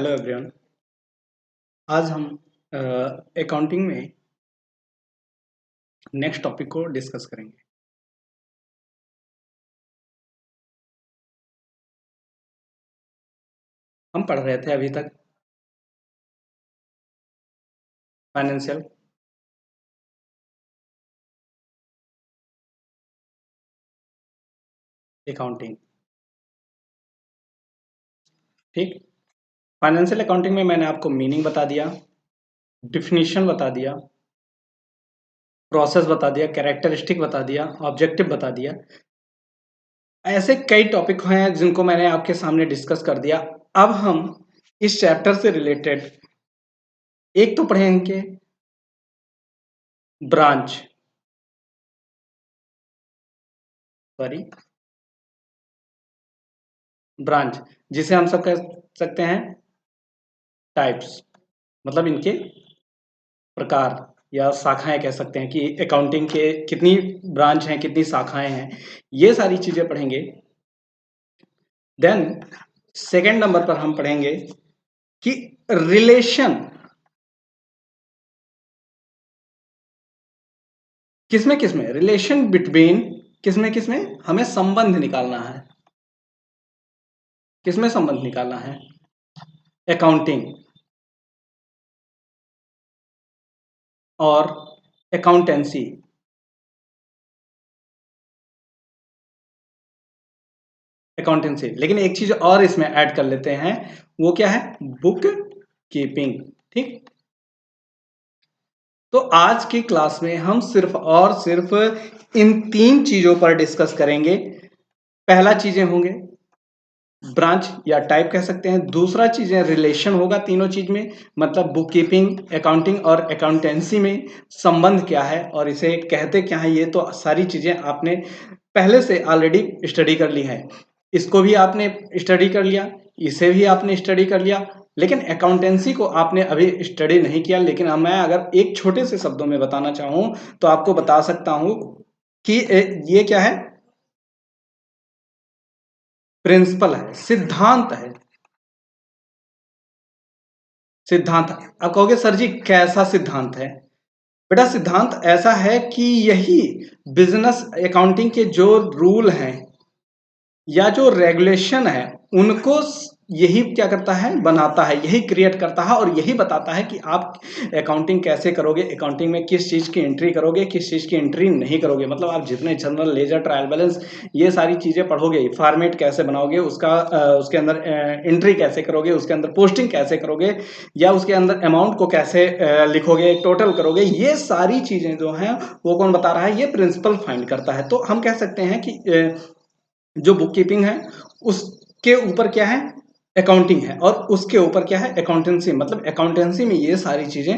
Hello everyone. आज हम accounting में नेक्स्ट टॉपिक को डिस्कस करेंगे। हम पढ़ रहे थे अभी तक फाइनेंशियल अकाउंटिंग। ठीक, फाइनेंशियल अकाउंटिंग में मैंने आपको मीनिंग बता दिया, डिफिनीशन बता दिया, प्रोसेस बता दिया, कैरेक्टरिस्टिक बता दिया, ऑब्जेक्टिव बता दिया। ऐसे कई टॉपिक हैं जिनको मैंने आपके सामने डिस्कस कर दिया। अब हम इस चैप्टर से रिलेटेड एक तो पढ़ेंगे ब्रांच, सॉरी ब्रांच, जिसे हम सब कह सकते हैं टाइप्स, मतलब इनके प्रकार या शाखाएं कह सकते हैं कि अकाउंटिंग के कितनी ब्रांच हैं, कितनी शाखाएं हैं, ये सारी चीजें पढ़ेंगे। देन सेकंड नंबर पर हम पढ़ेंगे कि रिलेशन किसमें किसमें, रिलेशन बिटवीन किसमें किसमें हमें संबंध निकालना है। किसमें संबंध निकालना है? अकाउंटिंग और अकाउंटेंसी। अकाउंटेंसी, लेकिन एक चीज और इसमें ऐड कर लेते हैं, वो क्या है? Book keeping. ठीक, तो आज की क्लास में हम सिर्फ और सिर्फ इन तीन चीजों पर डिस्कस करेंगे। पहला चीजें होंगे ब्रांच या टाइप कह सकते हैं, दूसरा चीजें रिलेशन होगा तीनों चीज में, मतलब बुक कीपिंग, अकाउंटिंग और अकाउंटेंसी में संबंध क्या है और इसे कहते क्या है, ये तो सारी चीजें आपने पहले से ऑलरेडी स्टडी कर ली है। इसको भी आपने स्टडी कर लिया, इसे भी आपने स्टडी कर लिया, लेकिन अकाउंटेंसी को आपने अभी स्टडी नहीं किया। लेकिन अब मैं अगर एक छोटे से शब्दों में बताना चाहूं तो आपको बता सकता हूं कि ये क्या है? प्रिंसिपल है, सिद्धांत है। सिद्धांत। अब कहोगे सर जी कैसा सिद्धांत है? बेटा सिद्धांत ऐसा है कि यही बिजनेस अकाउंटिंग के जो रूल हैं या जो रेगुलेशन है उनको यही क्या करता है? बनाता है, यही क्रिएट करता है और यही बताता है कि आप अकाउंटिंग कैसे करोगे, अकाउंटिंग में किस चीज की एंट्री करोगे, किस चीज की एंट्री नहीं करोगे। मतलब आप जितने जनरल लेजर ट्रायल बैलेंस ये सारी चीजें पढ़ोगे, फॉर्मेट कैसे बनाओगे उसका, उसके अंदर एंट्री कैसे करोगे, उसके अंदर पोस्टिंग कैसे करोगे, या उसके अंदर अमाउंट को कैसे लिखोगे, टोटल करोगे, ये सारी चीजें जो हैं वो कौन बता रहा है? ये प्रिंसिपल फाइंड करता है। तो हम कह सकते हैं कि जो बुक कीपिंग है उसके ऊपर क्या है? अकाउंटिंग है, और उसके ऊपर क्या है? अकाउंटेंसी। मतलब अकाउंटेंसी में ये सारी चीजें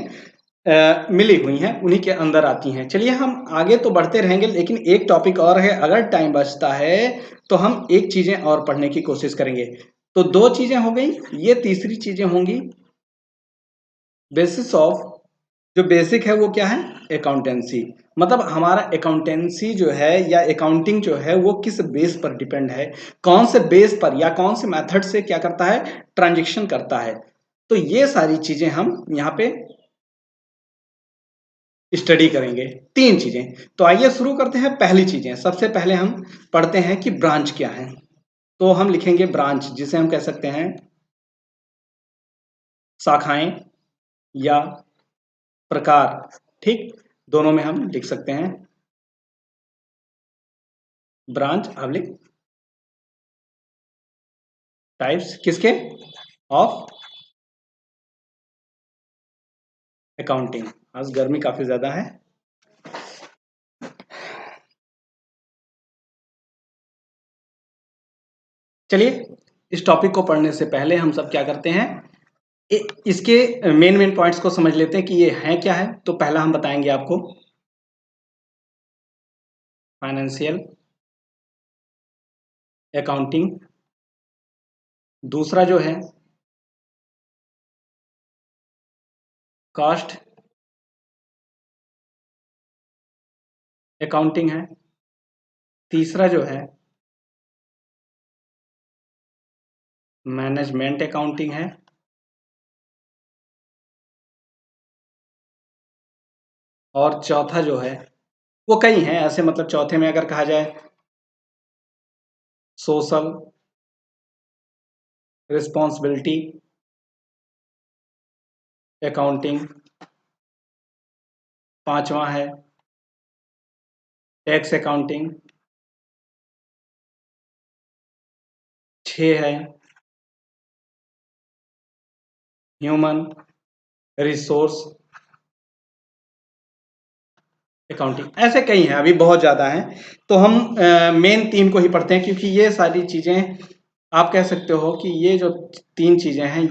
मिली हुई हैं, उन्हीं के अंदर आती हैं। चलिए हम आगे तो बढ़ते रहेंगे, लेकिन एक टॉपिक और है, अगर टाइम बचता है तो हम एक चीजें और पढ़ने की कोशिश करेंगे। तो दो चीजें हो गई, ये तीसरी चीजें होंगी बेसिस ऑफ, जो बेसिक है वो क्या है? अकाउंटेंसी। मतलब हमारा अकाउंटेंसी जो है या अकाउंटिंग जो है वो किस बेस पर डिपेंड है, कौन से बेस पर या कौन से मेथड से क्या करता है? ट्रांजेक्शन करता है। तो ये सारी चीजें हम यहाँ पे स्टडी करेंगे, तीन चीजें। तो आइए शुरू करते हैं। पहली चीजें, सबसे पहले हम पढ़ते हैं कि ब्रांच क्या है। तो हम लिखेंगे ब्रांच, जिसे हम कह सकते हैं शाखाएं या प्रकार। ठीक, दोनों में हम लिख सकते हैं ब्रांच। अब लिख टाइप्स किसके? Of accounting. आज गर्मी काफी ज्यादा है। चलिए इस टॉपिक को पढ़ने से पहले हम सब क्या करते हैं, इसके मेन मेन पॉइंट्स को समझ लेते हैं कि ये है क्या है। तो पहला हम बताएंगे आपको फाइनेंशियल अकाउंटिंग, दूसरा जो है कॉस्ट अकाउंटिंग है, तीसरा जो है मैनेजमेंट अकाउंटिंग है, और चौथा जो है वो कई हैं ऐसे, मतलब चौथे में अगर कहा जाए सोशल रिस्पॉन्सिबिलिटी अकाउंटिंग, पांचवा है टैक्स अकाउंटिंग, 6 है ह्यूमन रिसोर्स अकाउंटिंग। ऐसे कई हैं, अभी बहुत ज़्यादा हैं। तो हम मेन 3 को ही पढ़ते हैं, क्योंकि ये सारी चीज़ें आप कह सकते हो कि ये जो 3 चीज़ें हैं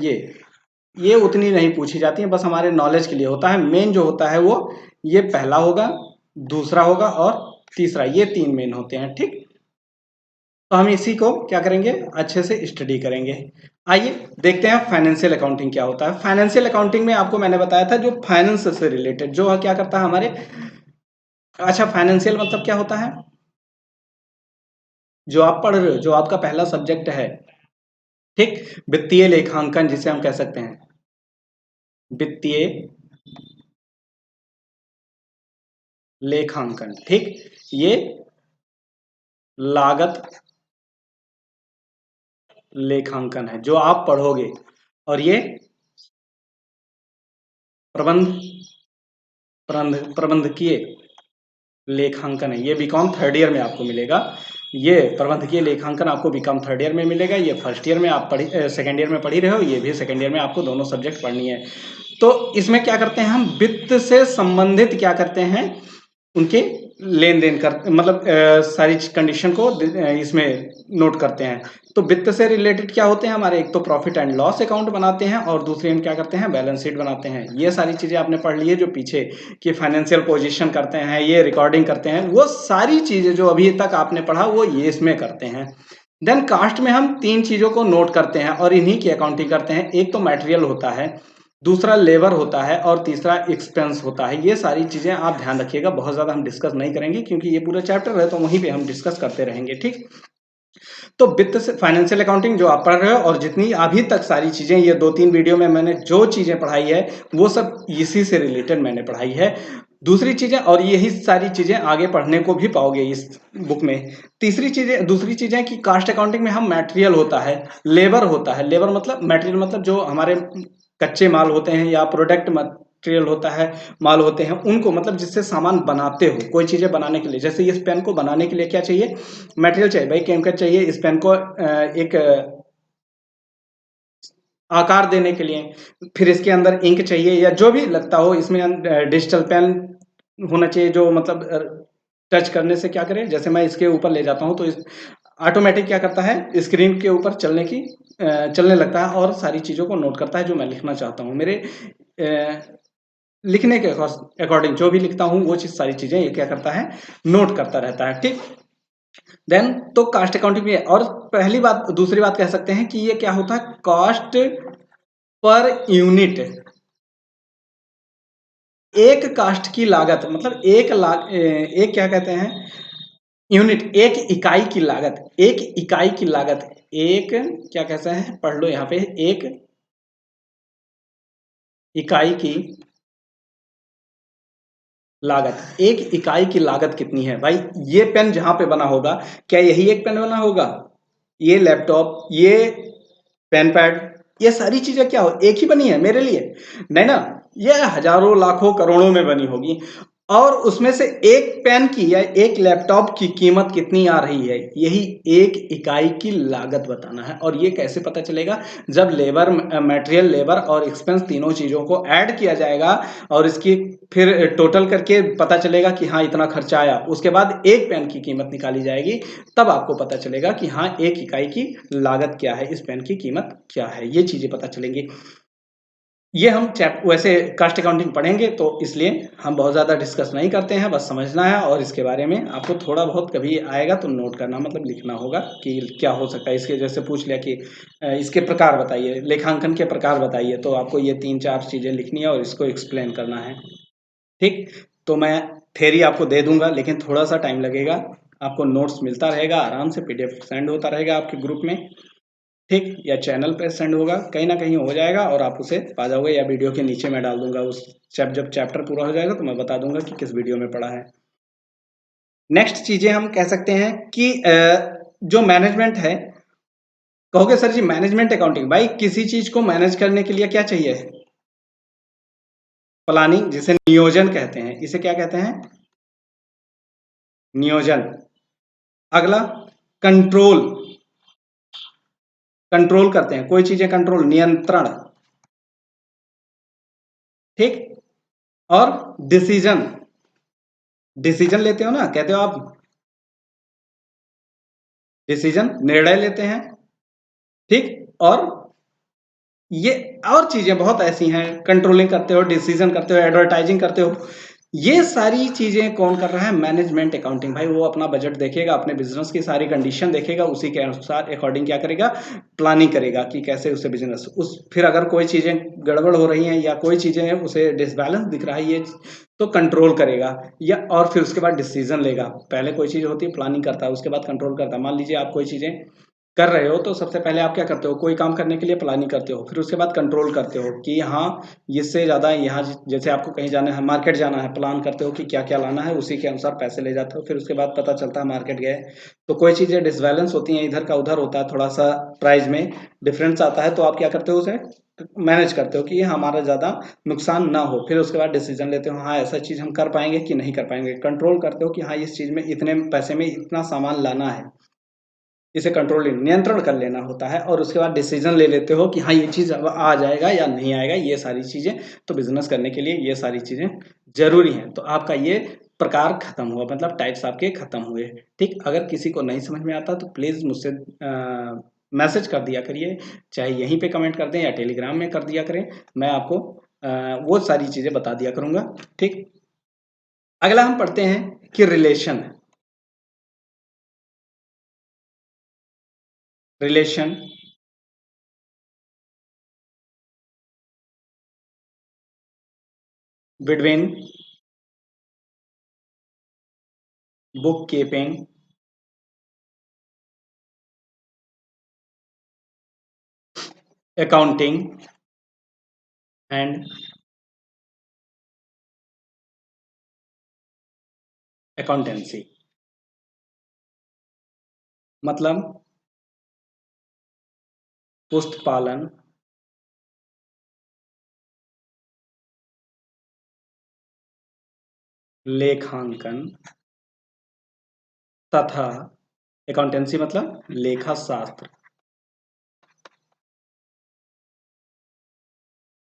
ये उतनी नहीं पूछी जाती हैं, बस हमारे नॉलेज के लिए होता है। मेन जो होता है वो ये पहला होगा, दूसरा होगा और तीसरा, ये 3 मेन होते हैं। ठीक, तो हम इसी को क्या करेंगे, अच्छे से स्टडी करेंगे। आइए देखते हैं फाइनेंशियल अकाउंटिंग क्या होता है। फाइनेंशियल अकाउंटिंग में आपको मैंने बताया था जो फाइनेंस से रिलेटेड जो क्या करता है हमारे। अच्छा, फाइनेंशियल मतलब क्या होता है, जो आप पढ़ रहे हो, जो आपका पहला सब्जेक्ट है। ठीक, वित्तीय लेखांकन जिसे हम कह सकते हैं, वित्तीय लेखांकन। ठीक, ये लागत लेखांकन है जो आप पढ़ोगे, और ये प्रबंध प्रबंधकीय लेखांकन है। ये बीकॉम थर्ड ईयर में आपको मिलेगा। ये प्रबंधकीय लेखांकन आपको बीकॉम थर्ड ईयर में मिलेगा। ये फर्स्ट ईयर में आप सेकेंड ईयर में पढ़ ही रहे हो, ये भी सेकेंड ईयर में आपको दोनों सब्जेक्ट पढ़नी है। तो इसमें क्या करते हैं हम, वित्त से संबंधित क्या करते हैं, उनके लेन देन कर, मतलब सारी कंडीशन को इसमें नोट करते हैं। तो वित्त से रिलेटेड क्या होते हैं हमारे, एक तो प्रॉफिट एंड लॉस अकाउंट बनाते हैं और दूसरे हम क्या करते हैं, बैलेंस शीट बनाते हैं। ये सारी चीजें आपने पढ़ ली है, जो पीछे की फाइनेंशियल पोजीशन करते हैं, ये रिकॉर्डिंग करते हैं, वो सारी चीजें जो अभी तक आपने पढ़ा वो ये इसमें करते हैं। देन कास्ट में हम 3 चीजों को नोट करते हैं और इन्हीं की अकाउंटिंग करते हैं। एक तो मटेरियल होता है, दूसरा लेबर होता है और तीसरा एक्सपेंस होता है। ये सारी चीजें आप ध्यान रखिएगा, बहुत ज्यादा हम डिस्कस नहीं करेंगे क्योंकि ये पूरा चैप्टर है, तो वहीं पे हम डिस्कस करते रहेंगे। ठीक, तो वित्त से फाइनेंशियल अकाउंटिंग जो आप पढ़ रहे हो, और जितनी अभी तक सारी चीजें ये 2-3 वीडियो में मैंने जो चीजें पढ़ाई है वो सब इसी से रिलेटेड मैंने पढ़ाई है। दूसरी चीजें, और यही सारी चीजें आगे पढ़ने को भी पाओगे इस बुक में। दूसरी चीजें कि कास्ट अकाउंटिंग में हम मटेरियल होता है, लेबर होता है। लेबर मतलब, मटेरियल मतलब जो हमारे कच्चे माल होते हैं या प्रोडक्ट मटेरियल होता है, माल होते हैं उनको, मतलब जिससे सामान बनाते हो, कोई चीजें बनाने के लिए। जैसे इस पेन को बनाने के लिए क्या चाहिए, मटेरियल चाहिए भाई, केमिकल चाहिए। इस पेन को एक आकार देने के लिए, फिर इसके अंदर इंक चाहिए या जो भी लगता हो इसमें। डिजिटल पेन होना चाहिए जो मतलब टच करने से क्या करे, जैसे मैं इसके ऊपर ले जाता हूँ तो इस ऑटोमेटिक क्या करता है, स्क्रीन के ऊपर चलने लगता है और सारी चीज़ों को नोट करता है जो मैं लिखना चाहता हूँ। मेरे लिखने के अकॉर्डिंग जो भी लिखता हूँ वो चीज़, सारी चीज़ें ये क्या करता है, नोट करता रहता है। ठीक, देन तो कास्ट अकाउंटिंग में, और पहली बात, दूसरी बात कह सकते हैं कि ये क्या होता है, कॉस्ट पर यूनिट। एक कास्ट की लागत मतलब एक क्या कहते हैं, यूनिट, एक इकाई की लागत, एक इकाई की लागत, एक क्या कहते हैं, पढ़ लो यहाँ पे, एक इकाई की लागत। एक इकाई की लागत कितनी है भाई, ये पेन जहां पे बना होगा, क्या यही एक पेन बना होगा, ये लैपटॉप, ये पेन पैड, ये सारी चीजें क्या हो, एक ही बनी है मेरे लिए, नहीं ना। ये हजारों लाखों करोड़ों में बनी होगी। और उसमें से एक पेन की या एक लैपटॉप की कीमत कितनी आ रही है, यही एक इकाई की लागत बताना है। और ये कैसे पता चलेगा, जब लेबर, मटेरियल, लेबर और एक्सपेंस तीनों चीजों को ऐड किया जाएगा और इसकी फिर टोटल करके पता चलेगा कि हाँ इतना खर्चा आया, उसके बाद एक पेन की कीमत निकाली जाएगी, तब आपको पता चलेगा कि हाँ एक इकाई की लागत क्या है, इस पेन की कीमत क्या है, ये चीजें पता चलेंगी। ये हम वैसे कास्ट अकाउंटिंग पढ़ेंगे तो इसलिए हम बहुत ज़्यादा डिस्कस नहीं करते हैं, बस समझना है। और इसके बारे में आपको थोड़ा बहुत कभी आएगा तो नोट करना, मतलब लिखना होगा कि क्या हो सकता है। इसके जैसे पूछ लिया कि इसके प्रकार बताइए, लेखांकन के प्रकार बताइए, तो आपको ये 3-4 चीज़ें लिखनी है और इसको एक्सप्लेन करना है। ठीक, तो मैं थेरी आपको दे दूंगा लेकिन थोड़ा सा टाइम लगेगा। आपको नोट्स मिलता रहेगा, आराम से PDF सेंड होता रहेगा आपके ग्रुप में। ठीक, या चैनल पे सेंड होगा, कहीं ना कहीं हो जाएगा और आप उसे पा जाओगे, या वीडियो के नीचे मैं डाल दूंगा उस जब चैप्टर पूरा हो जाएगा तो मैं बता दूंगा कि किस वीडियो में पढ़ा है। नेक्स्ट चीजें हम कह सकते हैं कि जो मैनेजमेंट है, कहोगे सर जी मैनेजमेंट अकाउंटिंग, भाई किसी चीज को मैनेज करने के लिए क्या चाहिए? प्लानिंग, जिसे नियोजन कहते हैं, इसे क्या कहते हैं? नियोजन। अगला कंट्रोल, कंट्रोल करते हैं कोई चीजें, कंट्रोल नियंत्रण, ठीक। और डिसीजन, डिसीजन लेते हो ना, कहते हो आप डिसीजन, निर्णय लेते हैं, ठीक। और ये और चीजें बहुत ऐसी हैं, कंट्रोलिंग करते हो, डिसीजन करते हो, एडवर्टाइजिंग करते हो, ये सारी चीजें कौन कर रहा है? Management accounting. भाई वो अपना बजट देखेगा, अपने बिजनेस की सारी कंडीशन देखेगा, उसी के अनुसार अकॉर्डिंग क्या करेगा? प्लानिंग करेगा कि कैसे उसे बिजनेस उस, फिर अगर कोई चीजें गड़बड़ हो रही हैं या कोई चीजें उसे डिसबैलेंस दिख रहा है ये, तो कंट्रोल करेगा, या और फिर उसके बाद डिसीजन लेगा। पहले कोई चीज होती है प्लानिंग करता है, उसके बाद कंट्रोल करता है। मान लीजिए आप कोई चीजें कर रहे हो तो सबसे पहले आप क्या करते हो? कोई काम करने के लिए प्लानिंग करते हो, फिर उसके बाद कंट्रोल करते हो कि हाँ इससे ज़्यादा यहाँ, जैसे आपको कहीं जाना है, मार्केट जाना है, प्लान करते हो कि क्या क्या लाना है, उसी के अनुसार पैसे ले जाते हो। फिर उसके बाद पता चलता है मार्केट गए तो कोई चीज़ें डिसबैलेंस होती हैं, इधर का उधर होता है, थोड़ा सा प्राइस में डिफरेंस आता है, तो आप क्या करते हो? उसे मैनेज करते हो कि ये हमारा ज़्यादा नुकसान ना हो। फिर उसके बाद डिसीजन लेते हो, हाँ ऐसा चीज़ हम कर पाएंगे कि नहीं कर पाएंगे। कंट्रोल करते हो कि हाँ इस चीज़ में इतने पैसे में इतना सामान लाना है, इसे कंट्रोलिंग नियंत्रण कर लेना होता है। और उसके बाद डिसीजन ले लेते हो कि हाँ ये चीज़ अब आ जाएगा या नहीं आएगा, ये सारी चीज़ें। तो बिजनेस करने के लिए ये सारी चीज़ें जरूरी हैं। तो आपका ये प्रकार खत्म हुआ, मतलब टाइप्स आपके खत्म हुए। ठीक, अगर किसी को नहीं समझ में आता तो प्लीज़ मुझसे मैसेज कर दिया करिए, चाहे यहीं पे कमेंट कर दें या टेलीग्राम में कर दिया करें, मैं आपको वो सारी चीज़ें बता दिया करूँगा। ठीक, अगला हम पढ़ते हैं कि relation, relation between book keeping accounting and accountancy. मतलब पुस्तपालन, लेखांकन तथा अकाउंटेंसी मतलब लेखा शास्त्र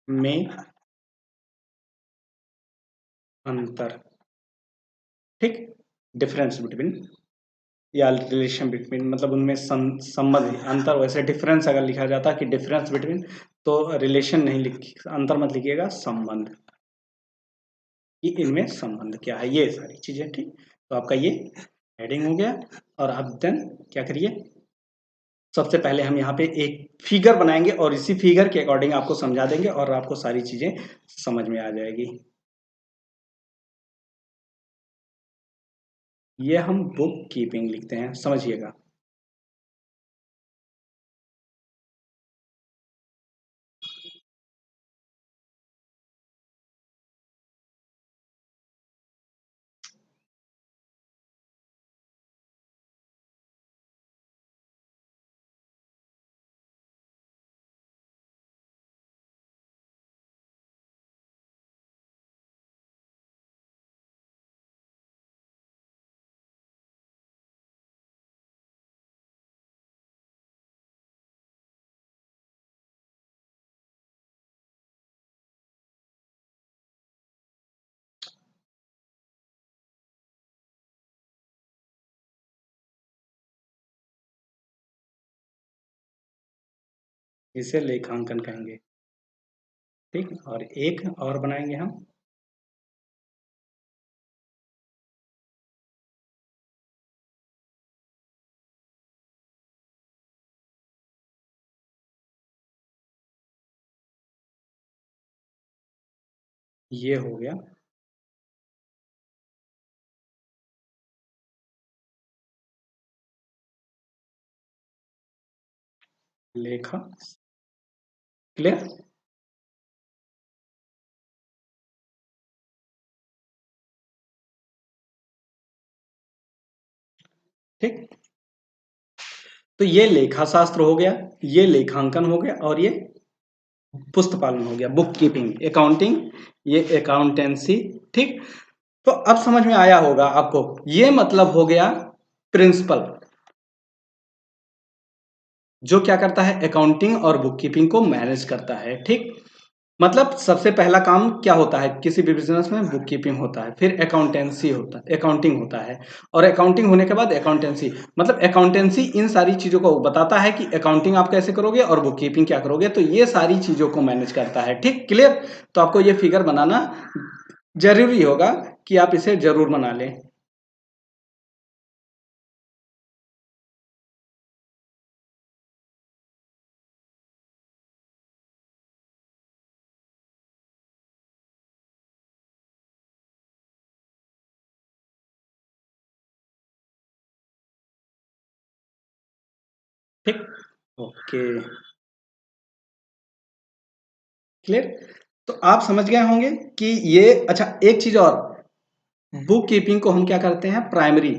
में अंतर। ठीक, डिफरेंस बिटवीन या रिलेशन बिटवीन, मतलब उनमें संबंध अंतर। वैसे डिफरेंस अगर लिखा जाता कि डिफरेंस बिटवीन, तो रिलेशन नहीं लिख, अंतर मत लिखिएगा, संबंध, कि इनमें संबंध क्या है, ये सारी चीजें। ठीक, तो आपका ये हेडिंग हो गया। और अब देन क्या करिए, सबसे पहले हम यहाँ पे एक फिगर बनाएंगे और इसी फिगर के अकॉर्डिंग आपको समझा देंगे और आपको सारी चीजें समझ में आ जाएगी। ये हम बुक कीपिंग लिखते हैं, समझिएगा। इसे लेखांकन कहेंगे। ठीक, और एक और बनाएंगे हम, ये हो गया लेखा। क्लियर? ठीक, तो ये लेखा शास्त्र हो गया, ये लेखांकन हो गया, और ये पुस्त पालन हो गया, बुक कीपिंग, अकाउंटिंग, ये अकाउंटेंसी। ठीक, तो अब समझ में आया होगा आपको, ये मतलब हो गया प्रिंसिपल, जो क्या करता है, अकाउंटिंग और बुक कीपिंग को मैनेज करता है। ठीक, मतलब सबसे पहला काम क्या होता है किसी भी बिजनेस में, बुक कीपिंग होता है, फिर अकाउंटेंसी होता है, अकाउंटिंग होता है, और अकाउंटिंग होने के बाद अकाउंटेंसी। मतलब अकाउंटेंसी इन सारी चीजों को बताता है कि अकाउंटिंग आप कैसे करोगे और बुक कीपिंग क्या करोगे, तो ये सारी चीजों को मैनेज करता है। ठीक, क्लियर? तो आपको ये फिगर बनाना जरूरी होगा कि आप इसे जरूर बना लें। ठीक, ओके, क्लियर? तो आप समझ गए होंगे कि ये, अच्छा एक चीज और, बुक कीपिंग को हम क्या करते हैं, प्राइमरी।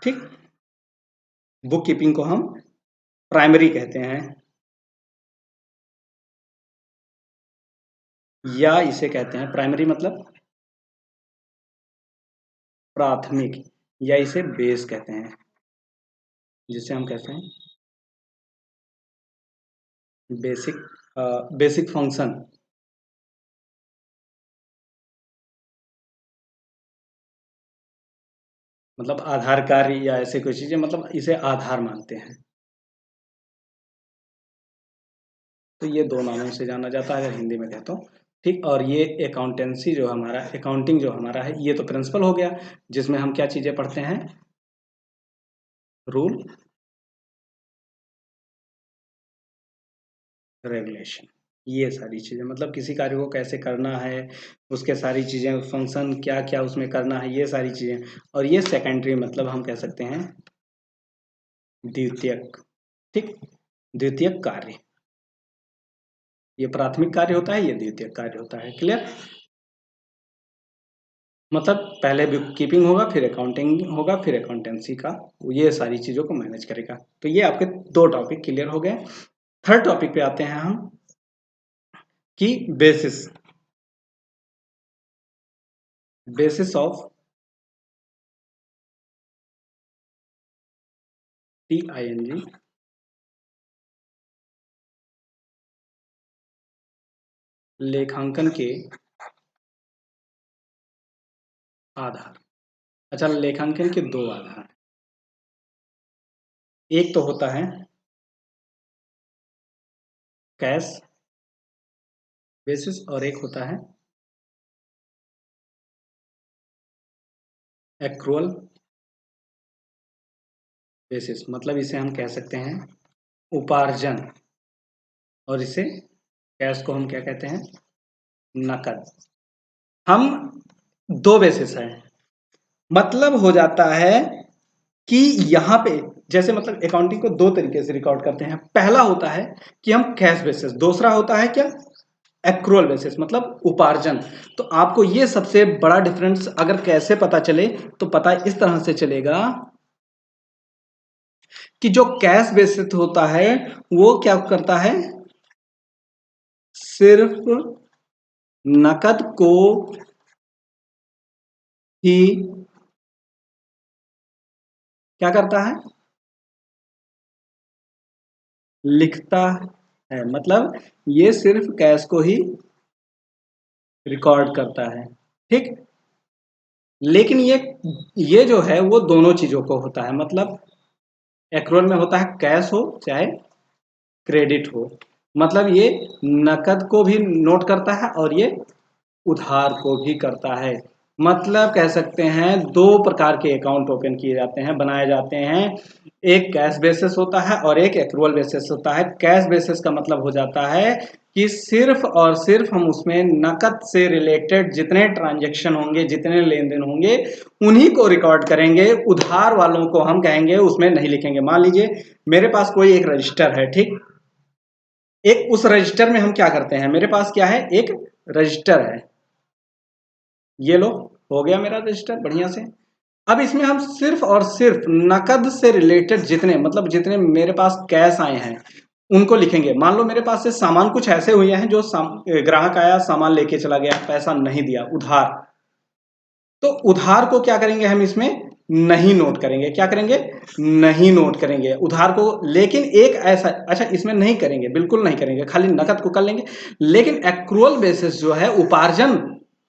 ठीक, बुक कीपिंग को हम प्राइमरी कहते हैं, या इसे कहते हैं प्राइमरी मतलब प्राथमिक, या इसे बेस कहते हैं, जिसे हम कहते हैं बेसिक, बेसिक फंक्शन। मतलब आधार कार्य या ऐसे कोई चीजें, मतलब इसे आधार मानते हैं। तो ये दो नामों से जाना जाता है अगर हिंदी में कहता हूँ। ठीक, और ये अकाउंटेंसी जो हमारा, अकाउंटिंग जो हमारा है, ये तो प्रिंसिपल हो गया, जिसमें हम क्या चीजें पढ़ते हैं, रूल, रेगुलेशन, ये सारी चीजें, मतलब किसी कार्य को कैसे करना है, उसके सारी चीजें, फंक्शन क्या क्या उसमें करना है, ये सारी चीजें। और ये सेकेंडरी, मतलब हम कह सकते हैं द्वितीयक। ठीक, द्वितीयक कार्य, ये प्राथमिक कार्य होता है, ये द्वितीयक कार्य होता है। क्लियर? मतलब पहले बुक कीपिंग होगा, फिर अकाउंटिंग होगा, फिर अकाउंटेंसी का, ये सारी चीजों को मैनेज करेगा। तो ये आपके दो टॉपिक क्लियर हो गए। थर्ड टॉपिक पे आते हैं हम, कि बेसिस, बेसिस ऑफ, TING, लेखांकन के आधार। अच्छा, लेखांकन के दो आधार, एक तो होता है कैश बेसिस, और एक होता है एक्रूअल बेसिस। मतलब इसे हम कह सकते हैं उपार्जन, और इसे, कैश को हम क्या कहते हैं, नकद। हम दो बेसिस है, मतलब हो जाता है कि यहाँ पे, जैसे मतलब अकाउंटिंग को दो तरीके से रिकॉर्ड करते हैं। पहला होता है कि हम कैश बेसिस, दूसरा होता है क्या, एक्रूअल बेसिस, मतलब उपार्जन। तो आपको ये सबसे बड़ा डिफरेंस अगर कैसे पता चले, तो पता इस तरह से चलेगा कि जो कैश बेसिस होता है वो क्या करता है, सिर्फ नकद को ही क्या करता है, लिखता है। मतलब ये सिर्फ कैश को ही रिकॉर्ड करता है। ठीक, लेकिन ये जो है वो दोनों चीजों को होता है, मतलब एक्रूअल में होता है कैश हो चाहे क्रेडिट हो। मतलब ये नकद को भी नोट करता है और ये उधार को भी करता है। मतलब कह सकते हैं दो प्रकार के अकाउंट ओपन किए जाते हैं, बनाए जाते हैं। एक कैश बेसिस होता है और एक एक्रूअल बेसिस होता है। कैश बेसिस का मतलब हो जाता है कि सिर्फ और सिर्फ हम उसमें नकद से रिलेटेड जितने ट्रांजैक्शन होंगे, जितने लेन देन होंगे, उन्हीं को रिकॉर्ड करेंगे। उधार वालों को हम कहेंगे उसमें नहीं लिखेंगे। मान लीजिए मेरे पास कोई एक रजिस्टर है, ठीक। एक उस रजिस्टर में हम क्या करते हैं, मेरे पास क्या है, एक रजिस्टर है, ये लो, हो गया मेरा रजिस्टर बढ़िया से। अब इसमें हम सिर्फ और सिर्फ नकद से रिलेटेड जितने, मतलब जितने मेरे पास कैश आए हैं उनको लिखेंगे। मान लो मेरे पास से सामान कुछ ऐसे हुए हैं जो ग्राहक आया, सामान लेके चला गया, पैसा नहीं दिया, उधार। तो उधार को क्या करेंगे हम इसमें नहीं नोट करेंगे। क्या करेंगे, नहीं नोट करेंगे उधार को। लेकिन एक ऐसा, अच्छा इसमें नहीं करेंगे, बिल्कुल नहीं करेंगे, खाली नकद को कर लेंगे। लेकिन एक्रूअल बेसिस जो है, उपार्जन,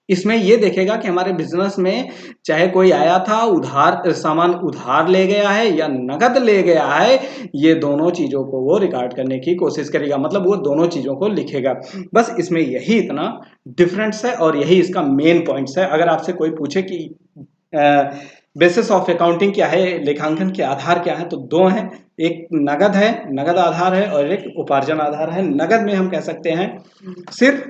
इसमें ये देखेगा कि हमारे बिजनेस में चाहे कोई आया था उधार, सामान उधार ले गया है या नगद ले गया है, ये दोनों चीजों को वो रिकॉर्ड करने की कोशिश करेगा। मतलब वो दोनों चीजों को लिखेगा। बस इसमें यही इतना डिफरेंस है और यही इसका मेन पॉइंट्स है। अगर आपसे कोई पूछे कि बेसिस ऑफ अकाउंटिंग क्या है, लेखांकन के आधार क्या है, तो दो हैं। एक नगद है, नगद आधार है, और एक उपार्जन आधार है। नगद में हम कह सकते हैं सिर्फ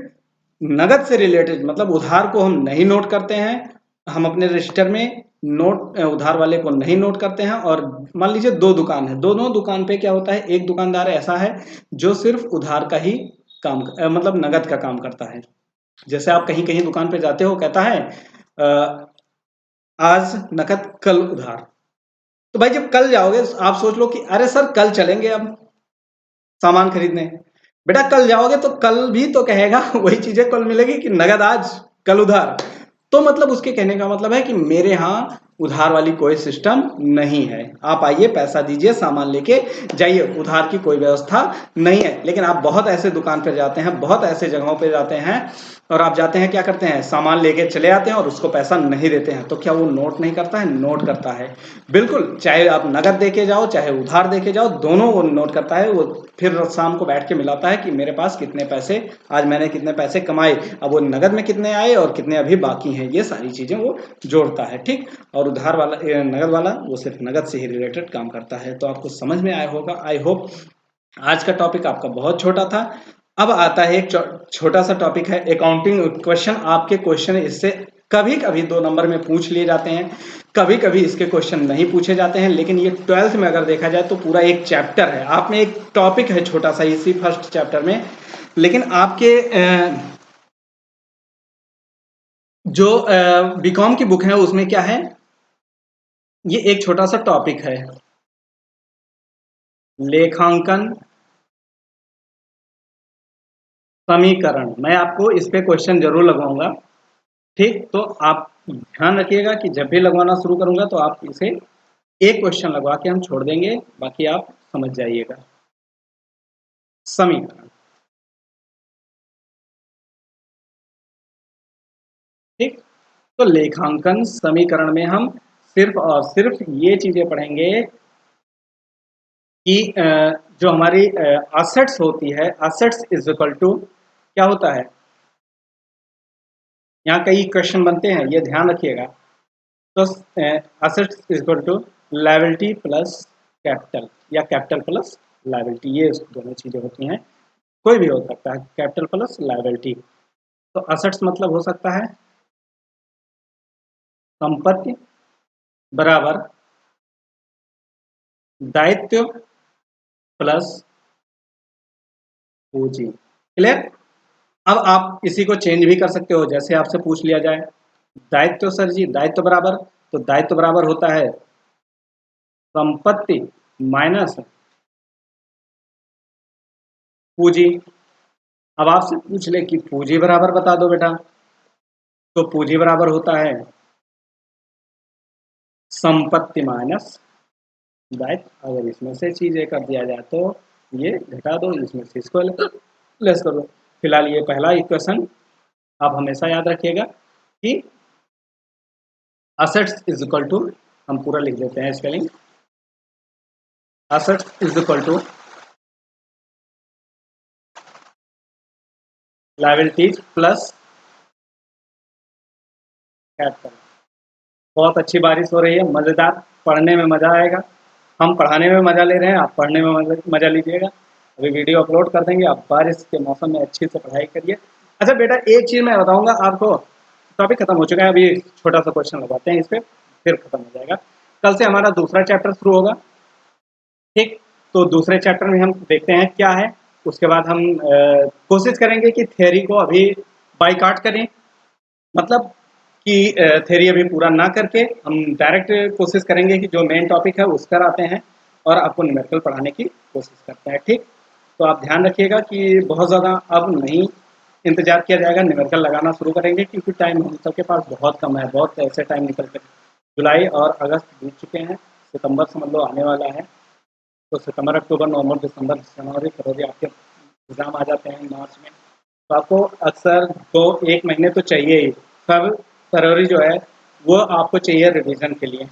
नगद से रिलेटेड, मतलब उधार को हम नहीं नोट करते हैं, हम अपने रजिस्टर में नोट उधार वाले को नहीं नोट करते हैं। और मान लीजिए दो दुकान है, दोनों दुकान पे क्या होता है, एक दुकानदार ऐसा है जो सिर्फ उधार का ही काम मतलब नगद का काम करता है। जैसे आप कहीं कहीं दुकान पे जाते हो, कहता है आज नकद कल उधार। तो भाई जब कल जाओगे आप सोच लो कि अरे सर कल चलेंगे अब सामान खरीदने। बेटा कल जाओगे तो कल भी तो कहेगा वही चीजें कल मिलेगी कि नगद आज कल उधार। तो मतलब उसके कहने का मतलब है कि मेरे यहाँ उधार वाली कोई सिस्टम नहीं है, आप आइए पैसा दीजिए सामान लेके जाइए, उधार की कोई व्यवस्था नहीं है। लेकिन आप बहुत ऐसे दुकान पर जाते हैं, बहुत ऐसे जगहों पर जाते हैं, और आप जाते हैं क्या करते हैं, सामान लेके चले आते हैं और उसको पैसा नहीं देते हैं। तो क्या वो नोट नहीं करता है, नोट करता है बिल्कुल। चाहे आप नगद देके जाओ चाहे उधार देके जाओ, दोनों वो नोट करता है। वो फिर शाम को बैठ के मिलाता है कि मेरे पास कितने पैसे, आज मैंने कितने पैसे कमाए, अब वो नगद में कितने आए और कितने अभी बाकी हैं, ये सारी चीजें वो जोड़ता है, ठीक। और उधार वाला नगद वाला वो सिर्फ नगद से ही रिलेटेड काम करता है। तो आपको समझ में आया होगा, आई होप। आज का टॉपिक आपका बहुत छोटा था। अब आता है एक छोटा सा टॉपिक है अकाउंटिंग क्वेश्चन। आपके क्वेश्चन इससे कभी कभी 2 नंबर में पूछ लिए जाते हैं, कभी कभी इसके क्वेश्चन नहीं पूछे जाते हैं। लेकिन ये 12th में अगर देखा जाए तो पूरा एक चैप्टर है, आप में एक टॉपिक है छोटा सा इसी फर्स्ट चैप्टर में। लेकिन आपके जो बीकॉम की बुक है उसमें क्या है, ये एक छोटा सा टॉपिक है, लेखांकन समीकरण। मैं आपको इस पे क्वेश्चन जरूर लगवाऊंगा, ठीक। तो आप ध्यान रखिएगा कि जब भी लगवाना शुरू करूंगा तो आप इसे एक क्वेश्चन लगवा के हम छोड़ देंगे, बाकी आप समझ जाइएगा। समीकरण, ठीक। तो लेखांकन समीकरण में हम सिर्फ और सिर्फ ये चीजें पढ़ेंगे कि जो हमारी असेट्स होती है, असेट्स इज इक्वल टू क्या होता है। यहाँ कई क्वेश्चन बनते हैं, ये ध्यान रखिएगा। तो assets is equal to liability plus capital, या कैपिटल प्लस लायबिलिटी, ये दोनों चीजें होती हैं। कोई भी हो सकता है, कैपिटल प्लस लायबिलिटी। तो असेट्स मतलब हो सकता है संपत्ति बराबर दायित्व प्लस पूंजी। क्लियर। अब आप इसी को चेंज भी कर सकते हो, जैसे आपसे पूछ लिया जाए दायित्व, सर जी दायित्व बराबर, तो दायित्व बराबर होता है संपत्ति माइनस पूंजी। अब आपसे पूछ ले कि पूंजी बराबर बता दो बेटा, तो पूंजी बराबर होता है संपत्ति माइनस दायित्व। अगर इसमें से चीजें कर दिया जाए तो ये घटा दो, इसमें से इसको लेस कर दो। फिलहाल ये पहला इक्वेशन आप हमेशा याद रखिएगा कि असेट्स इज इक्वल टू, हम पूरा लिख देते हैं spelling, assets is equal to liabilities plus capital. बहुत अच्छी बारिश हो रही है, मजेदार, पढ़ने में मजा आएगा। हम पढ़ाने में मजा ले रहे हैं, आप पढ़ने में मजा लीजिएगा। अभी वीडियो अपलोड कर देंगे, आप बारिश के मौसम में अच्छे से पढ़ाई करिए। अच्छा बेटा, एक चीज़ मैं बताऊँगा आपको, टॉपिक खत्म हो चुका है, अभी छोटा-सा क्वेश्चन लगाते हैं इस पे, फिर खत्म हो जाएगा। कल से हमारा दूसरा चैप्टर शुरू होगा, ठीक? तो दूसरे चैप्टर में हम देखते हैं क्या है, उसके बाद हम कोशिश करेंगे कि थ्योरी को अभी बायकॉट करें, मतलब कि थ्योरी अभी पूरा ना करके हम डायरेक्ट कोशिश करेंगे कि जो मेन टॉपिक है उस पर आते हैं और आपको न्यूमेरिकल पढ़ाने की कोशिश करते हैं, ठीक? तो आप ध्यान रखिएगा कि बहुत ज़्यादा अब नहीं इंतजार किया जाएगा, न्यूमेरिकल लगाना शुरू करेंगे क्योंकि टाइम हम सबके पास बहुत कम है, बहुत ऐसे टाइम निकल के जुलाई और अगस्त बीत चुके हैं, सितंबर समझ लो आने वाला है। तो सितंबर, अक्टूबर, नवंबर, दिसंबर, जनवरी, फरवरी आपके एग्ज़ाम आ जाते हैं मार्च में। तो आपको अक्सर 1 महीने तो चाहिए ही। फरवरी जो है वो आपको चाहिए रिवीजन के लिए,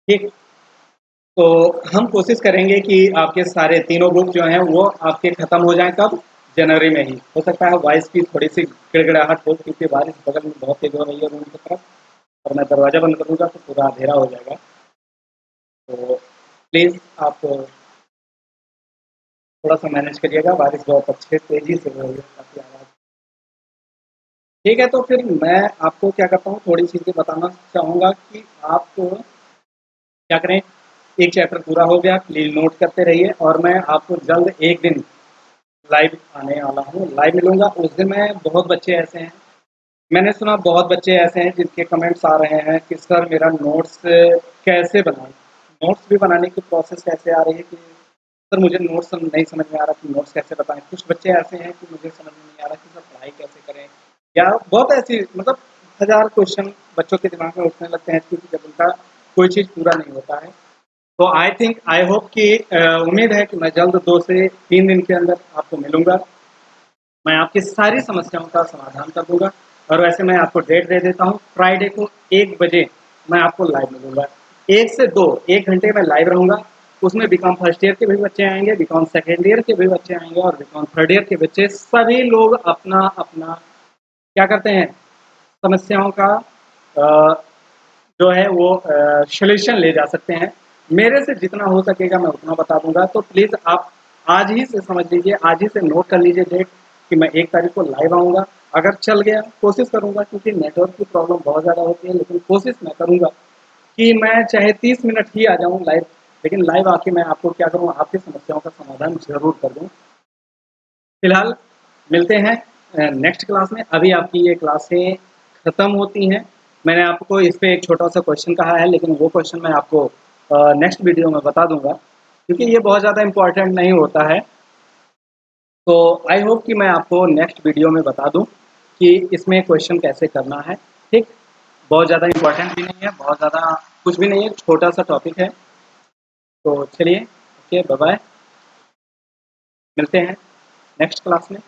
ठीक? तो हम कोशिश करेंगे कि आपके सारे तीनों बुक जो हैं वो आपके ख़त्म हो जाएँ कब? जनवरी में ही। हो सकता है वॉइस की थोड़ी-सी गिड़गिड़ाहट हो क्योंकि बारिश बगल में बहुत तेज़ हो रही है रूम की तरफ, और मैं दरवाज़ा बंद करूँगा तो पूरा अंधेरा हो जाएगा। तो प्लीज़ आप थोड़ा-सा मैनेज करिएगा, बारिश बहुत अच्छे तेज़ी से हो रही है, काफ़ी आवाज़। ठीक है, तो फिर मैं आपको क्या करता हूँ, थोड़ी चीज़ें बताना चाहूँगा कि आप क्या करें, एक चैप्टर पूरा हो गया, प्लीज़ नोट करते रहिए और मैं आपको जल्द एक दिन लाइव आने वाला हूँ, लाइव मिलूँगा। उस दिन मैं बहुत बच्चे ऐसे हैं, मैंने सुना बहुत बच्चे ऐसे हैं जिनके कमेंट्स आ रहे हैं कि सर मेरा नोट्स कैसे बनाऊँ? नोट्स भी बनाने की प्रोसेस कैसे आ रही है कि सर मुझे नोट्स नहीं समझ में आ रहा कि नोट्स कैसे बताएँ? कुछ बच्चे ऐसे हैं कि मुझे समझ में नहीं आ रहा कि सर पढ़ाई कैसे करें? या बहुत ऐसी मतलब हज़ार क्वेश्चन बच्चों के दिमाग में उठने लगते हैं क्योंकि जब उनका कोई चीज़ पूरा नहीं होता है। तो आई होप कि उम्मीद है कि मैं जल्द 2 से 3 दिन के अंदर आपको मिलूँगा। मैं आपकी सारी समस्याओं का समाधान कर दूँगा और वैसे मैं आपको डेट दे देता हूँ, फ्राइडे को 1 बजे मैं आपको लाइव मिलूँगा। 1 से 2 1 घंटे मैं लाइव रहूँगा, उसमें बीकॉम फर्स्ट ईयर के भी बच्चे आएँगे, बीकॉम सेकंड ईयर के भी बच्चे आएँगे और बीकॉम थर्ड ईयर के बच्चे, सभी लोग अपना-अपना क्या करते हैं, समस्याओं का अ, जो है वो सॉल्यूशन ले जा सकते हैं। मेरे से जितना हो सकेगा मैं उतना बता दूँगा, तो प्लीज़ आप आज ही से समझ लीजिए, आज ही से नोट कर लीजिए डेट कि मैं 1 तारीख को लाइव आऊँगा। अगर चल गया, कोशिश करूँगा क्योंकि नेटवर्क की प्रॉब्लम बहुत ज़्यादा होती है, लेकिन कोशिश मैं करूँगा कि मैं चाहे 30 मिनट ही आ जाऊँ लाइव, लेकिन लाइव आके मैं आपको क्या करूँ, आपकी समस्याओं का समाधान ज़रूर कर दूँ। फिलहाल मिलते हैं नेक्स्ट क्लास में। अभी आपकी ये क्लासें ख़त्म होती हैं। मैंने आपको इस पे एक छोटा-सा क्वेश्चन कहा है, लेकिन वो क्वेश्चन मैं आपको नेक्स्ट वीडियो में बता दूँगा, क्योंकि ये बहुत ज़्यादा इम्पोर्टेंट नहीं होता है। तो आई होप कि मैं आपको नेक्स्ट वीडियो में बता दूँ कि इसमें क्वेश्चन कैसे करना है, ठीक? बहुत ज़्यादा इम्पोर्टेंट भी नहीं है, बहुत ज़्यादा कुछ भी नहीं है, छोटा-सा टॉपिक है। तो चलिए, ओके, बाय-बाय। मिलते हैं नेक्स्ट क्लास में।